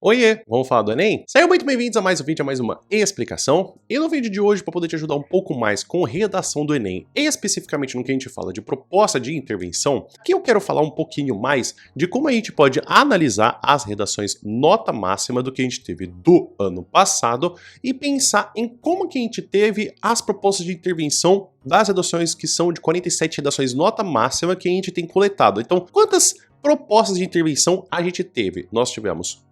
Oiê, vamos falar do Enem? Sejam muito bem-vindos a mais um vídeo, a mais uma explicação. E no vídeo de hoje, para poder te ajudar um pouco mais com redação do Enem, especificamente no que a gente fala de proposta de intervenção, aqui eu quero falar um pouquinho mais de como a gente pode analisar as redações nota máxima do que a gente teve do ano passado e pensar em como que a gente teve as propostas de intervenção das redações que são de 47 redações nota máxima que a gente tem coletado. Então, quantas propostas de intervenção a gente teve? Nós tivemos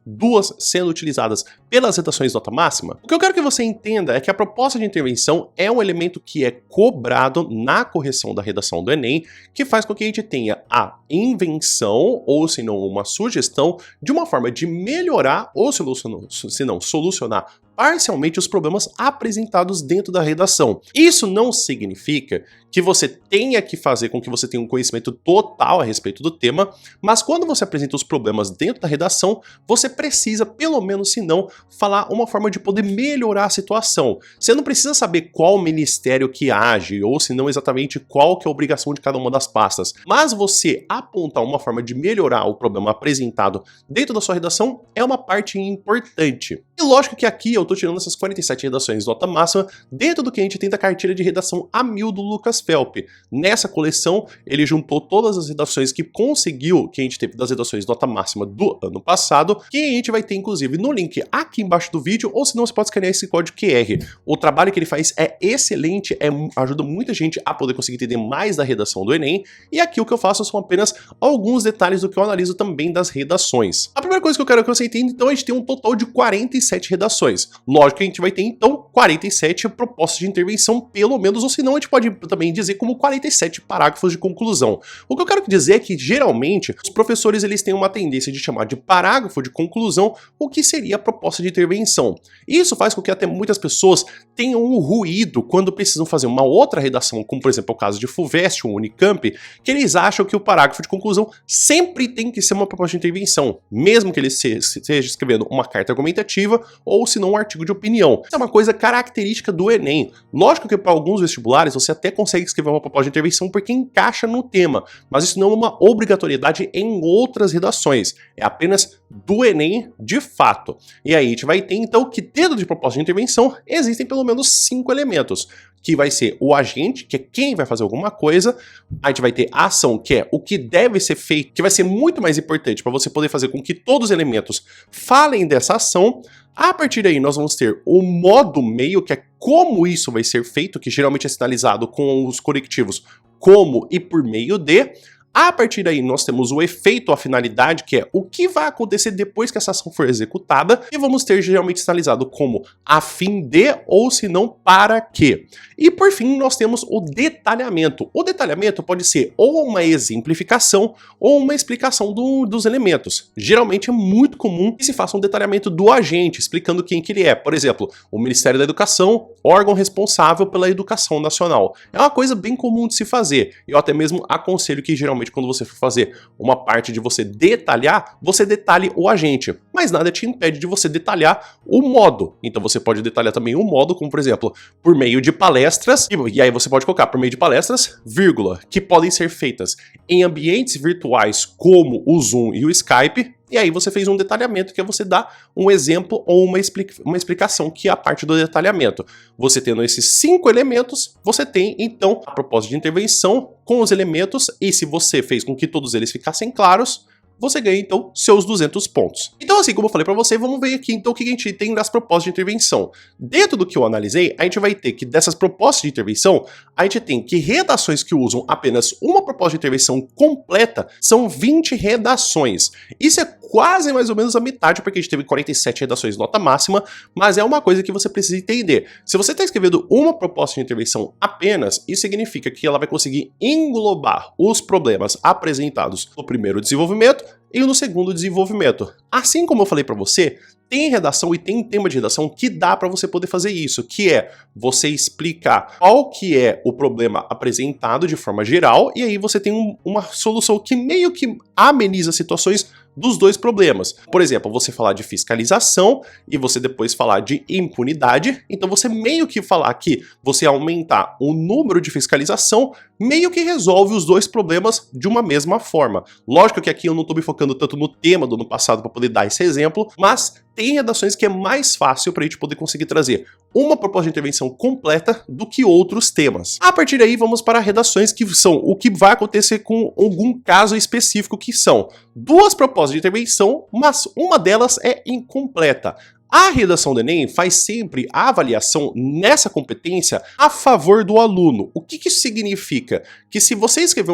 duas sendo utilizadas pelas redações nota máxima. O que eu quero que você entenda é que a proposta de intervenção é um elemento que é cobrado na correção da redação do Enem, que faz com que a gente tenha a invenção, ou se não uma sugestão, de uma forma de melhorar ou se não solucionar parcialmente os problemas apresentados dentro da redação. Isso não significa que você tenha que fazer com que você tenha um conhecimento total a respeito do tema, mas quando você apresenta os problemas dentro da redação, você precisa, pelo menos se não, falar uma forma de poder melhorar a situação. Você não precisa saber qual ministério que age, ou se não exatamente qual que é a obrigação de cada uma das pastas, mas você apontar uma forma de melhorar o problema apresentado dentro da sua redação é uma parte importante. E lógico que aqui eu tô tirando essas 47 redações nota máxima dentro do que a gente tem da cartilha de redação A1000 do Lucas Felp. Nessa coleção, ele juntou todas as redações que a gente teve das redações nota máxima do ano passado, que a gente vai ter inclusive no link aqui embaixo do vídeo, ou se não, você pode escanear esse código QR. O trabalho que ele faz é excelente, ajuda muita gente a poder conseguir entender mais da redação do Enem, e aqui o que eu faço são apenas alguns detalhes do que eu analiso também das redações. A primeira coisa que eu quero que você entenda, então, a gente tem um total de 47 redações. Lógico que a gente vai ter, então, 47 propostas de intervenção, pelo menos, ou se não, a gente pode também dizer como 47 parágrafos de conclusão. O que eu quero dizer é que, geralmente, os professores eles têm uma tendência de chamar de parágrafo de conclusão o que seria a proposta de intervenção. Isso faz com que até muitas pessoas tenham um ruído quando precisam fazer uma outra redação, como, por exemplo, o caso de FUVEST ou Unicamp, que eles acham que o parágrafo de conclusão sempre tem que ser uma proposta de intervenção, mesmo que ele esteja escrevendo uma carta argumentativa ou, se não, um artigo de opinião. Isso é uma coisa característica do Enem. Lógico que para alguns vestibulares você até consegue escrever uma proposta de intervenção porque encaixa no tema, mas isso não é uma obrigatoriedade em outras redações. É apenas do Enem de fato. E aí a gente vai ter então que dentro de proposta de intervenção existem pelo menos 5 elementos, que vai ser o agente, que é quem vai fazer alguma coisa, a gente vai ter a ação, que é o que deve ser feito, que vai ser muito mais importante para você poder fazer com que todos os elementos falem dessa ação. A partir daí nós vamos ter o modo meio, que é como isso vai ser feito, que geralmente é sinalizado com os conectivos como e por meio de. A partir daí nós temos o efeito, a finalidade, que é o que vai acontecer depois que essa ação for executada, e vamos ter geralmente sinalizado como a fim de, ou se não, para que. E por fim nós temos o detalhamento. O detalhamento pode ser ou uma exemplificação ou uma explicação dos elementos. Geralmente é muito comum que se faça um detalhamento do agente, explicando quem que ele é. Por exemplo, o Ministério da Educação, órgão responsável pela educação nacional. É uma coisa bem comum de se fazer. Eu até mesmo aconselho que geralmente quando você for fazer uma parte de você detalhar, você detalhe o agente. Mas nada te impede de você detalhar o modo. Então você pode detalhar também o modo, como por exemplo, por meio de palestras, e aí você pode colocar por meio de palestras, vírgula, que podem ser feitas em ambientes virtuais como o Zoom e o Skype. E aí você fez um detalhamento, que é você dar um exemplo ou uma explicação, que é a parte do detalhamento. Você tendo esses 5 elementos, você tem então a proposta de intervenção com os elementos, e se você fez com que todos eles ficassem claros, você ganha, então, seus 200 pontos. Então, assim como eu falei pra você, vamos ver aqui, então, o que a gente tem das propostas de intervenção. Dentro do que eu analisei, a gente vai ter que, dessas propostas de intervenção, a gente tem que redações que usam apenas uma proposta de intervenção completa são 20 redações. Isso é quase mais ou menos a metade, porque a gente teve 47 redações nota máxima, mas é uma coisa que você precisa entender. Se você está escrevendo uma proposta de intervenção apenas, isso significa que ela vai conseguir englobar os problemas apresentados no primeiro desenvolvimento e no segundo desenvolvimento. Assim como eu falei para você, tem redação e tem tema de redação que dá para você poder fazer isso, que é você explicar qual que é o problema apresentado de forma geral, e aí você tem uma solução que meio que ameniza situações dos dois problemas. Por exemplo, você falar de fiscalização e você depois falar de impunidade, então você meio que falar que você aumentar o número de fiscalização meio que resolve os dois problemas de uma mesma forma. Lógico que aqui eu não estou me focando tanto no tema do ano passado para poder dar esse exemplo, mas tem redações que é mais fácil para a gente poder conseguir trazer uma proposta de intervenção completa do que outros temas. A partir daí, vamos para redações que são o que vai acontecer com algum caso específico, que são duas propostas de intervenção, mas uma delas é incompleta. A redação do Enem faz sempre a avaliação nessa competência a favor do aluno. O que isso significa? Que se você escrever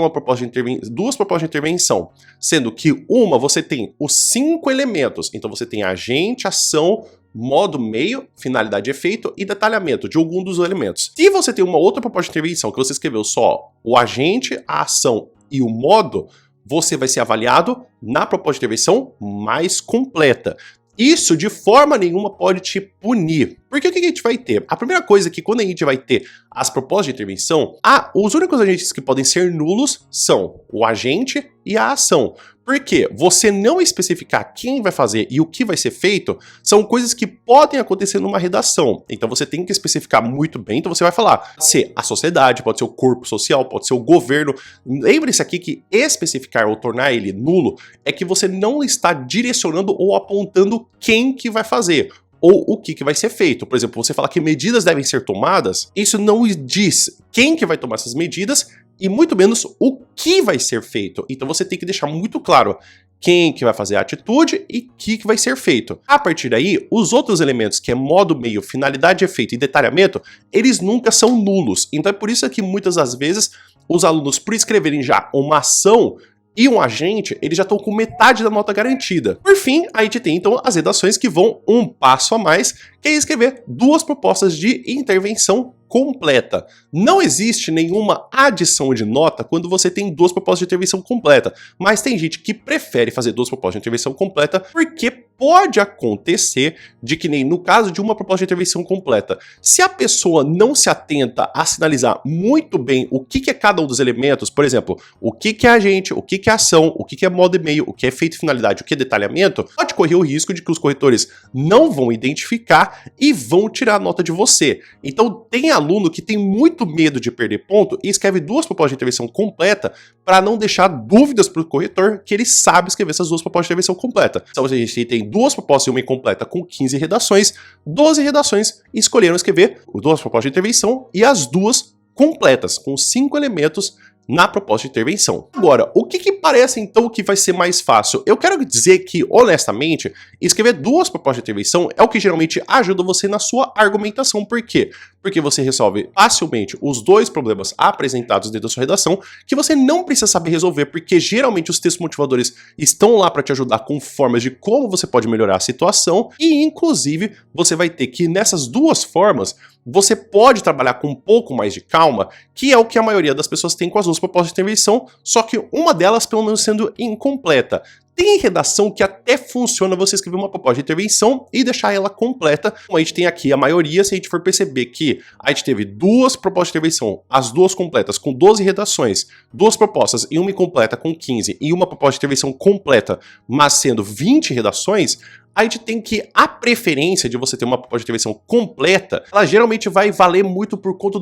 duas propostas de intervenção, sendo que uma você tem os 5 elementos, então você tem agente, ação, modo, meio, finalidade, efeito e detalhamento de algum dos elementos. Se você tem uma outra proposta de intervenção que você escreveu só o agente, a ação e o modo, você vai ser avaliado na proposta de intervenção mais completa. Isso de forma nenhuma pode te punir. Porque o que a gente vai ter? A primeira coisa é que quando a gente vai ter as propostas de intervenção, os únicos agentes que podem ser nulos são o agente e a ação. Porque você não especificar quem vai fazer e o que vai ser feito são coisas que podem acontecer numa redação. Então você tem que especificar muito bem. Então você vai falar, pode ser a sociedade, pode ser o corpo social, pode ser o governo. Lembre-se aqui que especificar ou tornar ele nulo é que você não está direcionando ou apontando quem que vai fazer ou o que vai ser feito. Por exemplo, você fala que medidas devem ser tomadas, isso não diz quem que vai tomar essas medidas e muito menos o que vai ser feito. Então você tem que deixar muito claro quem que vai fazer a atitude e o que vai ser feito. A partir daí, os outros elementos, que é modo, meio, finalidade, efeito e detalhamento, eles nunca são nulos. Então é por isso que muitas das vezes os alunos, por escreverem já uma ação e um agente, eles já estão com metade da nota garantida. Por fim, a gente tem então as redações que vão um passo a mais, que é escrever duas propostas de intervenção completa. Não existe nenhuma adição de nota quando você tem duas propostas de intervenção completa, mas tem gente que prefere fazer duas propostas de intervenção completa porque pode acontecer de que nem no caso de uma proposta de intervenção completa, se a pessoa não se atenta a sinalizar muito bem o que é cada um dos elementos, por exemplo, o que é agente, o que é ação, o que é modo e meio, o que é efeito e finalidade, o que é detalhamento, pode correr o risco de que os corretores não vão identificar e vão tirar a nota de você. Então tem aluno que tem muito medo de perder ponto e escreve duas propostas de intervenção completa para não deixar dúvidas para o corretor que ele sabe escrever essas duas propostas de intervenção completa. Então a gente tem duas propostas e uma incompleta com 15 redações, 12 redações escolheram escrever duas propostas de intervenção e as duas completas, com 5 elementos na proposta de intervenção. Agora, o que parece então que vai ser mais fácil? Eu quero dizer que, honestamente, escrever duas propostas de intervenção é o que geralmente ajuda você na sua argumentação. Por quê? Porque você resolve facilmente os dois problemas apresentados dentro da sua redação que você não precisa saber resolver, porque geralmente os textos motivadores estão lá para te ajudar com formas de como você pode melhorar a situação e, inclusive, você vai ter que, nessas duas formas, você pode trabalhar com um pouco mais de calma, que é o que a maioria das pessoas tem com as duas propostas de intervenção, só que uma delas pelo menos sendo incompleta. Tem redação que até funciona você escrever uma proposta de intervenção e deixar ela completa, como a gente tem aqui a maioria, se a gente for perceber que a gente teve duas propostas de intervenção, as duas completas com 12 redações, duas propostas e uma incompleta com 15 e uma proposta de intervenção completa, mas sendo 20 redações, a gente tem que a preferência de você ter uma proposta de intervenção completa, ela geralmente vai valer muito por conta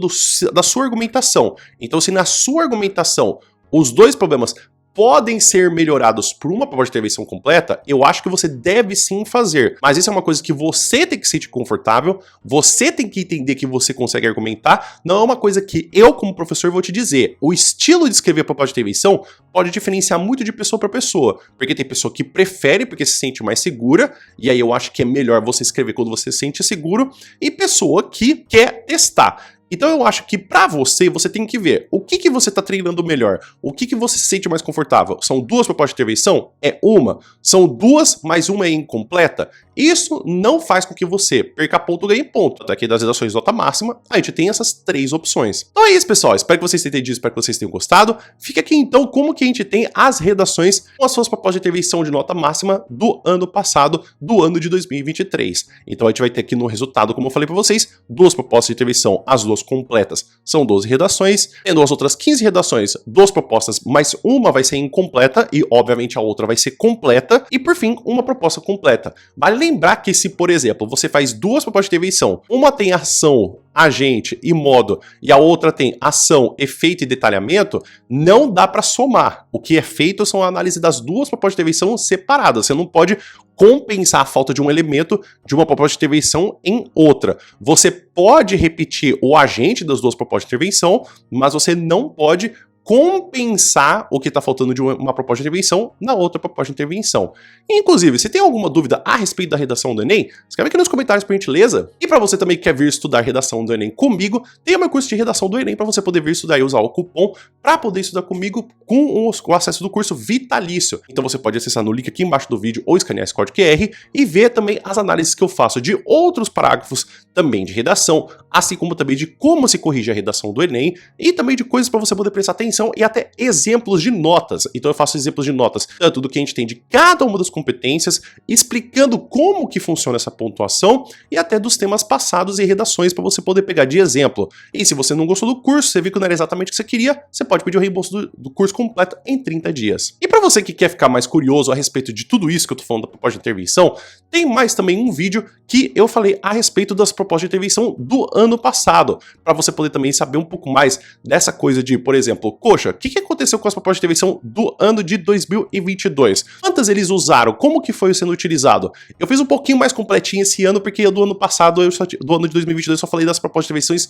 da sua argumentação. Então, se na sua argumentação os dois problemas podem ser melhorados por uma proposta de intervenção completa, eu acho que você deve sim fazer. Mas isso é uma coisa que você tem que se sentir confortável, você tem que entender que você consegue argumentar, não é uma coisa que eu, como professor, vou te dizer. O estilo de escrever a proposta de intervenção pode diferenciar muito de pessoa para pessoa, porque tem pessoa que prefere porque se sente mais segura, e aí eu acho que é melhor você escrever quando você se sente seguro, e pessoa que quer testar. Então eu acho que pra você tem que ver o que você tá treinando melhor, o que você se sente mais confortável. São duas propostas de intervenção? É uma? São duas, mas uma é incompleta? Isso não faz com que você perca ponto ou ganhe ponto. Daqui das redações nota máxima, a gente tem essas 3 opções. Então é isso, pessoal. Espero que vocês tenham entendido, espero que vocês tenham gostado. Fica aqui então como que a gente tem as redações com as suas propostas de intervenção de nota máxima do ano passado, do ano de 2023. Então a gente vai ter aqui no resultado, como eu falei para vocês, 2 propostas de intervenção, as 2 completas são 12 redações, tendo as outras 15 redações, 2 propostas, mais uma vai ser incompleta e obviamente a outra vai ser completa, e por fim, uma proposta completa. Vale lembrar que se, por exemplo, você faz 2 propostas de intervenção, uma tem ação, agente e modo, e a outra tem ação, efeito e detalhamento, não dá para somar. O que é feito são a análise das 2 propostas de intervenção separadas. Você não pode compensar a falta de um elemento de uma proposta de intervenção em outra. Você pode repetir o agente das 2 propostas de intervenção, mas você não pode compensar o que está faltando de uma proposta de intervenção na outra proposta de intervenção. Inclusive, se tem alguma dúvida a respeito da redação do Enem, escreve aqui nos comentários por gentileza. E para você também que quer vir estudar redação do Enem comigo, tem o meu curso de redação do Enem para você poder vir estudar e usar o cupom para poder estudar comigo com o acesso do curso vitalício. Então você pode acessar no link aqui embaixo do vídeo ou escanear esse código QR e ver também as análises que eu faço de outros parágrafos também de redação, assim como também de como se corrige a redação do Enem e também de coisas para você poder prestar atenção e até exemplos de notas. Então eu faço exemplos de notas, tanto do que a gente tem de cada uma das competências, explicando como que funciona essa pontuação e até dos temas passados e redações para você poder pegar de exemplo. E se você não gostou do curso, você viu que não era exatamente o que você queria, você pode pedir o reembolso do curso completo em 30 dias. E para você que quer ficar mais curioso a respeito de tudo isso que eu tô falando da proposta de intervenção, tem mais também um vídeo que eu falei a respeito das propostas de intervenção do ano passado, para você poder também saber um pouco mais dessa coisa de, por exemplo, poxa, o que aconteceu com as propostas de intervenção do ano de 2022? Quantas eles usaram? Como que foi sendo utilizado? Eu fiz um pouquinho mais completinho esse ano, porque do ano passado, do ano de 2022, eu só falei das propostas de intervenções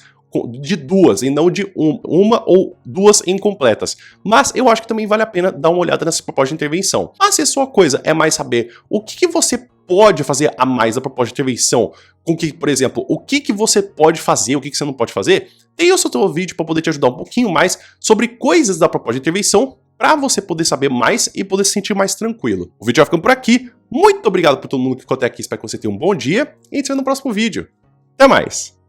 de 2, e não de uma ou 2 incompletas. Mas eu acho que também vale a pena dar uma olhada nessa proposta de intervenção. Mas se a sua coisa é mais saber o que você pode fazer a mais da proposta de intervenção, com que, por exemplo, o que você pode fazer, o que você não pode fazer, tem o seu vídeo para poder te ajudar um pouquinho mais sobre coisas da proposta de intervenção, para você poder saber mais e poder se sentir mais tranquilo. O vídeo vai ficando por aqui. Muito obrigado por todo mundo que ficou até aqui, espero que você tenha um bom dia e a gente se vê no próximo vídeo. Até mais!